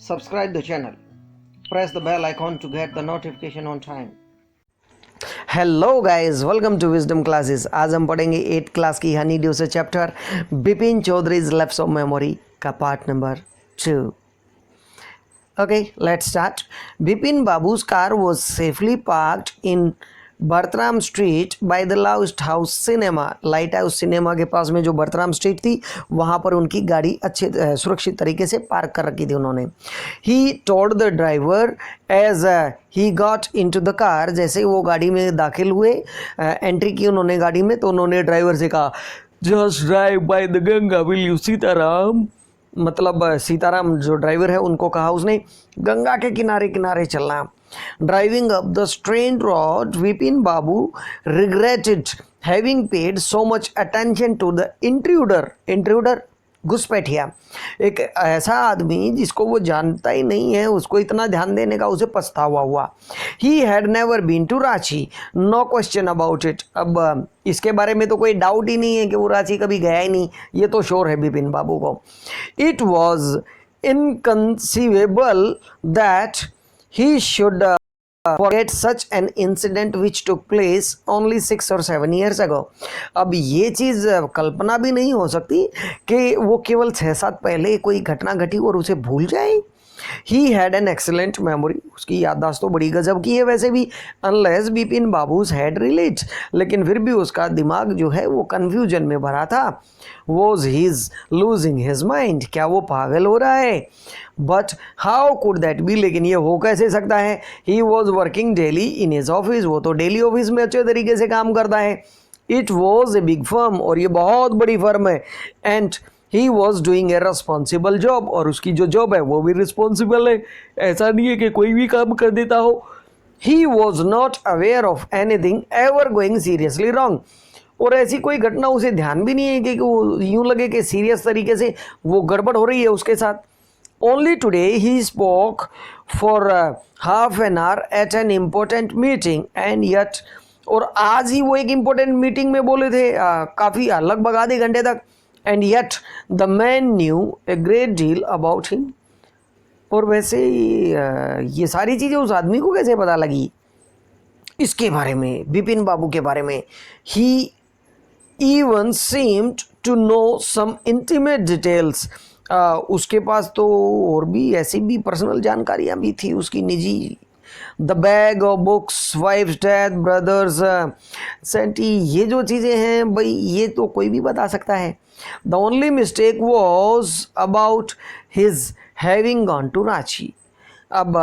subscribe the channel, press the bell icon to get the notification on time. Hello guys, welcome to wisdom classes. आज हम पढ़ेंगे 8th class की honeydew से chapter Bipin Choudhury's lapse of memory का part number 2। Okay, let's start. Bipin Babu's car was safely parked in Bertram street by the lighthouse cinema. Lighthouse cinema के पास में जो बर्तराम स्ट्रीट थी वहाँ पर उनकी गाड़ी अच्छे सुरक्षित तरीके से पार्क कर रखी थी उन्होंने। He told the driver as he got into the car. जैसे ही वो गाड़ी में दाखिल हुए, एंट्री की उन्होंने गाड़ी में, तो उन्होंने ड्राइवर से कहा just drive by the Ganga will you Sitaram. मतलब सीताराम जो ड्राइवर है उनको कहा उसने गंगा के किनारे किनारे चलना। Driving up the strained road, Vipin Babu regretted having paid so much attention to the intruder. Intruder, घुसपैठिया, एक ऐसा आदमी जिसको वो जानता ही नहीं है, उसको इतना ध्यान देने का उसे पछतावा हुआ। He had never been to Ranchi, no question about it. अब इसके बारे में तो कोई डाउट ही नहीं है कि वो रांची कभी गया ही नहीं, ये तो श्योर है बिपिन बाबू को। It was inconceivable that he should forget such an incident which took place only 6 or 7 years ago. अब ये चीज़ कल्पना भी नहीं हो सकती कि वो केवल 6-7 पहले कोई घटना घटी और उसे भूल जाए। He had an excellent memory. उसकी याददाश्त तो बड़ी गजब की है वैसे भी। Unless बिपिन बाबू's head relates, लेकिन फिर भी उसका दिमाग जो है वो confusion में भरा था। Was his losing his mind? क्या वो पागल हो रहा है? But how could that be? लेकिन ये हो कैसे सकता है? He was working daily in his office. वो तो डेली ऑफिस में अच्छे तरीके से काम करता है। It was a big firm, और ये बहुत बड़ी फर्म है। And he was doing a responsible job, और उसकी जो जॉब है वो भी रिस्पॉन्सिबल है, ऐसा नहीं है कि कोई भी काम कर देता हो। He was not aware of anything ever going seriously wrong, और ऐसी कोई घटना उसे ध्यान भी नहीं है कि वो यूं लगे कि सीरियस तरीके से वो गड़बड़ हो रही है उसके साथ। Only today he spoke for half an hour at an important meeting and yet, और आज ही वो एक इम्पोर्टेंट मीटिंग में बोले थे, काफ़ी लगभग आधे घंटे तक। And yet the man knew a great deal about him. और वैसे ये सारी चीज़ें उस आदमी को कैसे पता लगी इसके बारे में, बिपिन बाबू के बारे में। He even seemed to know some intimate details. उसके पास तो और भी ऐसी भी पर्सनल जानकारियाँ भी थी उसकी निजी। The bag of books, wife's death, brother's senti, ये जो चीज़ें हैं भाई ये तो कोई भी बता सकता है। The only mistake was about his having gone to Ranchi. अब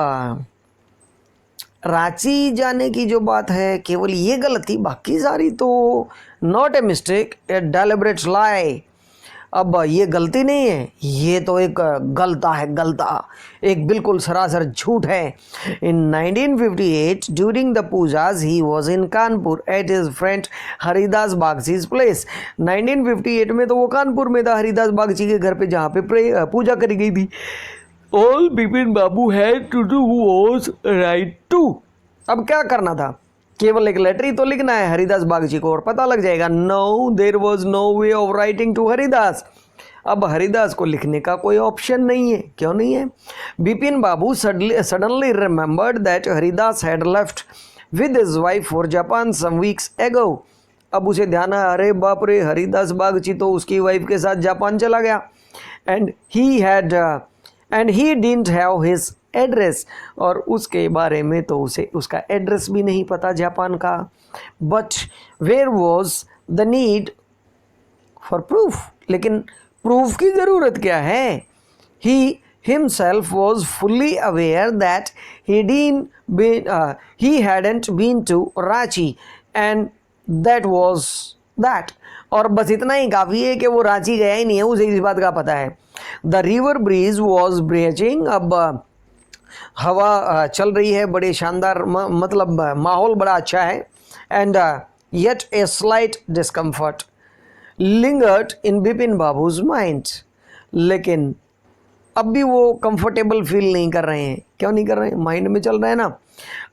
रांची जाने की जो बात है केवल ये गलती, बाकी सारी तो not a mistake, a deliberate lie. अब ये गलती नहीं है, ये तो एक गलता है, गलता, एक बिल्कुल सरासर झूठ है। In 1958 during the Pujas he was in Kanpur at his friend Haridas Bagchi's place. 1958 में तो वो कानपुर में था, हरिदास बागची के घर पे, जहाँ पे पूजा करी गई थी। All Bipin Babu had to do was write to. अब क्या करना था, केवल एक लेटर ही तो लिखना है हरिदास बागची को और पता लग जाएगा। No, there was no way of writing to Haridas. अब हरिदास को लिखने का कोई ऑप्शन नहीं है। क्यों नहीं है? Bipin Babu suddenly remembered that Haridas had left with his wife for Japan some weeks ago. अब उसे ध्यान आया, अरे बाप रे, हरिदास बागची तो उसकी वाइफ के साथ जापान चला गया। And he didn't have his address, और उसके बारे में तो उसे उसका एड्रेस भी नहीं पता जापान का। But where was the need for proof, लेकिन प्रूफ की ज़रूरत क्या है? He himself was fully aware that he hadn't been to Ranchi and that was that, और बस इतना ही काफ़ी है कि वो रांची गया ही नहीं है, उसे इस बात का पता है। The river breeze was bracing, अब हवा चल रही है, बड़े शानदार, मतलब माहौल बड़ा अच्छा है। And yet a slight discomfort lingered in Bipin babus mind, लेकिन अब भी वो कंफर्टेबल फील नहीं कर रहे हैं। क्यों नहीं कर रहे हैं? माइंड में चल रहा है ना।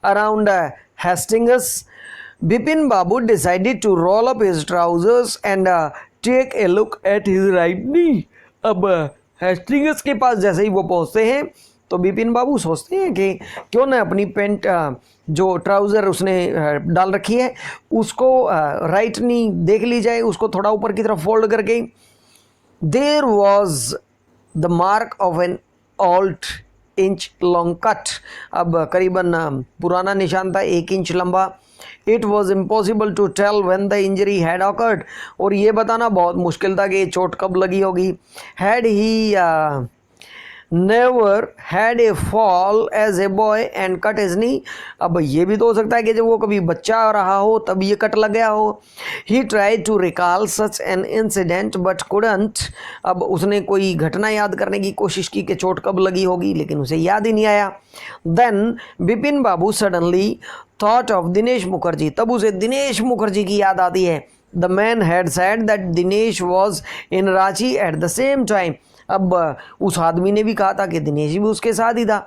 Around Hastings Bipin Babu decided to roll up his trousers and take a look at his right knee. अब हेस्टिंग्स के पास जैसे ही वो पहुंचते हैं तो बिपिन बाबू सोचते हैं कि क्यों ना अपनी पेंट जो ट्राउज़र उसने डाल रखी है उसको राइट नी देख ली जाए, उसको थोड़ा ऊपर की तरफ फोल्ड करके। There was the mark of an old inch long cut. अब करीबन पुराना निशान था 1 इंच लंबा। It was impossible to tell when the injury had occurred. और ये बताना बहुत मुश्किल था कि ये चोट कब लगी होगी। Had he never had a fall as a boy and cut his knee. अब ये भी तो हो सकता है कि जब वो कभी बच्चा रहा हो तब ये कट लग गया हो। He tried to recall such an incident but couldn't. अब उसने कोई घटना याद करने की कोशिश की कि चोट कब लगी होगी, लेकिन उसे याद ही नहीं आया। Then Bipin Babu suddenly thought of Dinesh Mukherjee. तब उसे दिनेश मुखर्जी की याद आती है। The man had said that Dinesh was in Ranchi at the same time. अब उस आदमी ने भी कहा था कि दिनेश भी उसके साथ ही था।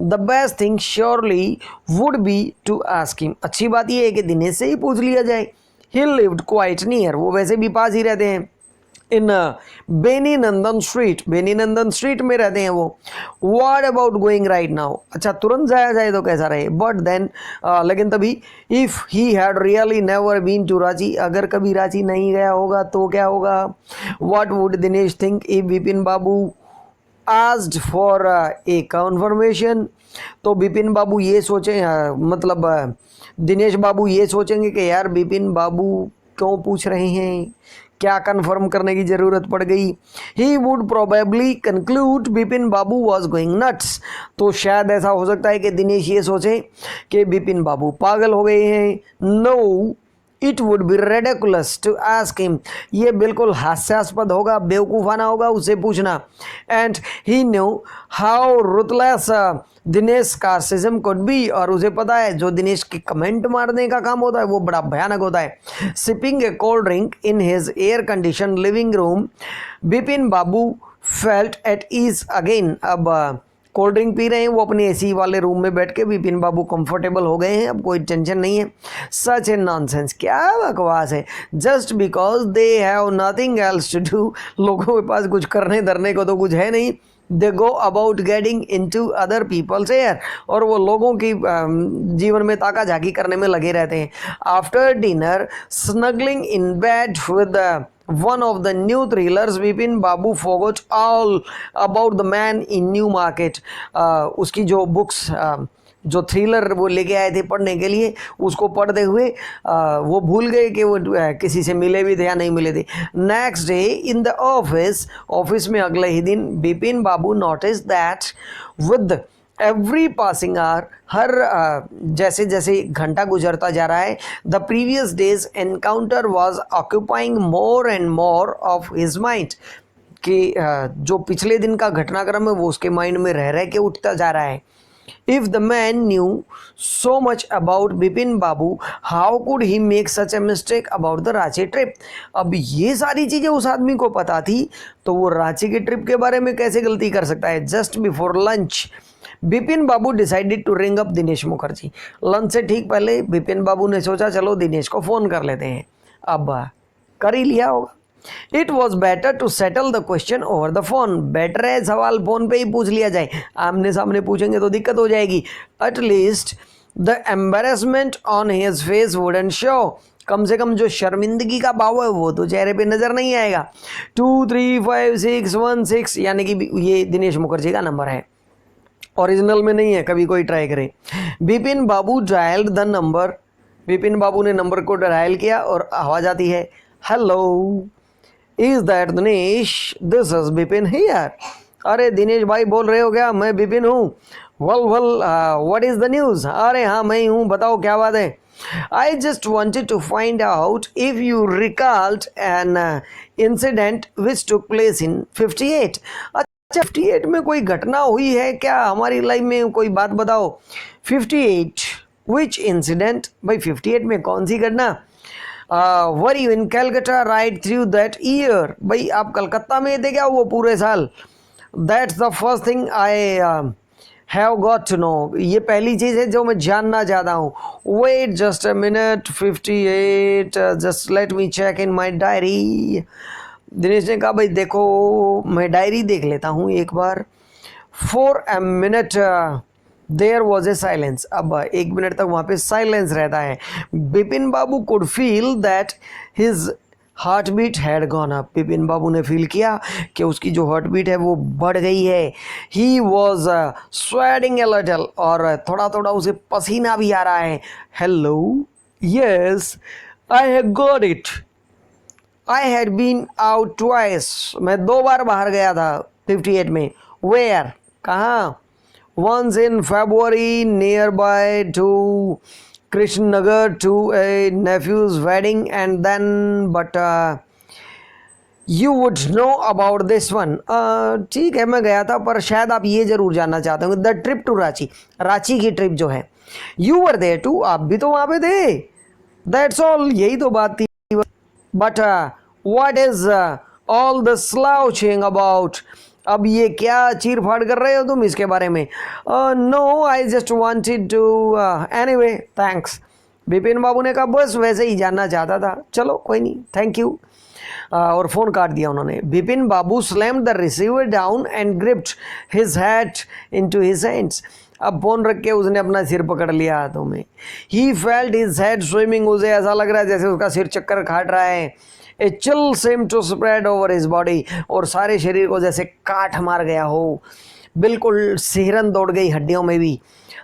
The best thing surely would be to ask him. अच्छी बात यह है कि दिनेश से ही पूछ लिया जाए। ही लिव्ड क्वाइट नियर। वो वैसे भी पास ही रहते हैं। इन बेनी नंदन स्ट्रीट। बेनी नंदन स्ट्रीट में रहते हैं वो। What about going right now. अच्छा तुरंत जाया जाए तो कैसा रहे। बट देन लेकिन तभी if he had really never been to Ranchi. अगर कभी रांची नहीं गया होगा तो क्या होगा। What would Dinesh think if Bipin Babu asked for a confirmation. तो बिपिन बाबू ये सोचे मतलब दिनेश बाबू ये सोचेंगे कि यार बिपिन बाबू क्यों पूछ रहे हैं, क्या कंफर्म करने की ज़रूरत पड़ गई। He would probably conclude Bipin Babu was going nuts. तो शायद ऐसा हो सकता है कि दिनेश ये सोचे कि बिपिन बाबू पागल हो गए हैं। No it would be ridiculous to ask him. ये बिल्कुल हास्यास्पद होगा, बेवकूफ़ाना होगा उसे पूछना। And he knew how ruthless Dinesh sarcasm could be. और उसे पता है जो दिनेश की कमेंट मारने का काम होता है वो बड़ा भयानक होता है। Sipping a cold drink in his air condition living room Bipin Babu felt at ease again. अब कोल्ड ड्रिंक पी रहे हैं वो अपने एसी वाले रूम में बैठ के। बिपिन बाबू कंफर्टेबल हो गए हैं, अब कोई टेंशन नहीं है। Such a nonsense. क्या बकवास है। Just because they have nothing else to do. लोगों के पास कुछ करने धरने को तो कुछ है नहीं। They go about getting into other people's air. और वो लोगों की जीवन में ताका झाकी करने में लगे रहते हैं। After dinner snuggling in bed with one of the new thrillers Bipin Babu forgot all about the man in new market। उसकी जो बुक्स जो थ्रिलर वो लेके आए थे पढ़ने के लिए उसको पढ़ते हुए वो भूल गए कि वो किसी से मिले भी थे या नहीं मिले थे। Next day in the office में अगले ही दिन Bipin Babu notice that with every passing hour, हर जैसे जैसे घंटा गुजरता जा रहा है, the previous day's encounter was occupying more and more of his mind. कि जो पिछले दिन का घटनाक्रम है वो उसके माइंड में रह के उठता जा रहा है। If the man new so much about Bipin Babu how could he make such a mistake about the Ranchi trip. अब ये सारी चीज़ें उस आदमी को पता थी तो वो रांची की ट्रिप के बारे में कैसे गलती कर सकता है। Just before lunch Bipin Babu decided to ring up Dinesh Mukherjee. Lunch से ठीक पहले बिपिन बाबू ने सोचा चलो दिनेश को फ़ोन कर लेते हैं। अब कर ही लिया होगा। It was better to settle the question over the phone. Better है सवाल फ़ोन पे ही पूछ लिया जाए, आमने सामने पूछेंगे तो दिक्कत हो जाएगी। At least the embarrassment on his face wouldn't show. कम से कम जो शर्मिंदगी का भाव है वो तो चेहरे पे नज़र नहीं आएगा। 235616 यानी कि ये दिनेश मुखर्जी का नंबर है, ओरिजिनल में नहीं है, कभी कोई ट्राई करे। बिपिन बाबू dialled the number. Bipin Babu ने नंबर को डायल किया और आवाज़ आती है, hello is that Dinesh, this is Bipin here. अरे दिनेश भाई बोल रहे हो क्या? मैं बिपिन हूँ। Well what is the news? अरे हाँ मैं ही हूँ, बताओ क्या बात है। I just wanted to find out if you recalled an incident which took place in 58। अच्छा 58 में कोई घटना हुई है क्या हमारी लाइफ में? कोई बात बताओ। 58 which incident? भाई 58 में कौन सी घटना? Were you in Calcutta right through that year? भाई आप कलकत्ता में थे क्या वो पूरे साल? That's the first thing I have got to know. ये पहली चीज़ है जो मैं जानना चाहता हूँ। Wait just a minute. 58 just let me check in my diary. Dinesh ने कहा भाई देखो मैं डायरी देख लेता हूँ एक बार। For a minute there was a silence. अब 1 मिनट तक वहाँ पे साइलेंस रहता है। Bipin Babu could feel that his heartbeat had gone up. Bipin Babu ने फील किया कि उसकी जो हार्ट बीट है वो बढ़ गई है। He was sweating a little, और थोड़ा थोड़ा उसे पसीना भी आ रहा है। Hello, yes, I have got it. I had been out twice. मैं 2 बार बाहर गया था 58 में। वेयर, कहाँ? Once in February nearby to Krishnanagar to a nephew's wedding, and then but you would know about this one. ठीक है, मैं गया था, पर शायद आप ये जरूर जानना चाहते होंगे, the trip to Ranchi, Ranchi की ट्रिप जो है। यू वर देयर टू, आप भी तो वहाँ पे थे। दैट्स ऑल, यही तो बात थी। But what is all the slouching about? अब ये क्या चीर फाड़ कर रहे हो तुम इसके बारे में? No, I just wanted to, anyway thanks. Bipin Babu ने कहा बस वैसे ही जानना चाहता था, चलो कोई नहीं, थैंक यू। और फ़ोन काट दिया उन्होंने। Bipin Babu slammed the receiver down and gripped his hat into his hands. अब फ़ोन रख के उसने अपना सिर पकड़ लिया हाथों में। He felt his head swimming, उसे ऐसा लग रहा है जैसे उसका सिर चक्कर खाट रहा है। A chill seemed to spread over his body, और सारे शरीर को जैसे काट मार गया हो, बिल्कुल सिहरन दौड़ गई हड्डियों में भी।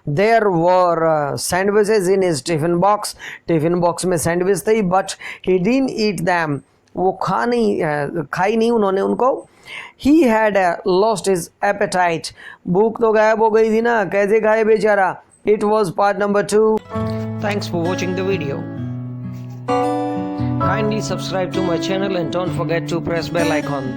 There were sandwiches in his tiffin box, tiffin box में सैंडविच थी, but he didn't eat them, वो खाई नहीं उन्होंने उनको। He had lost his appetite, भूख तो गायब हो गई थी ना, कैसे खाए बेचारा। It was part number 2। Thanks for watching the video. Kindly subscribe to my channel and don't forget to press bell icon.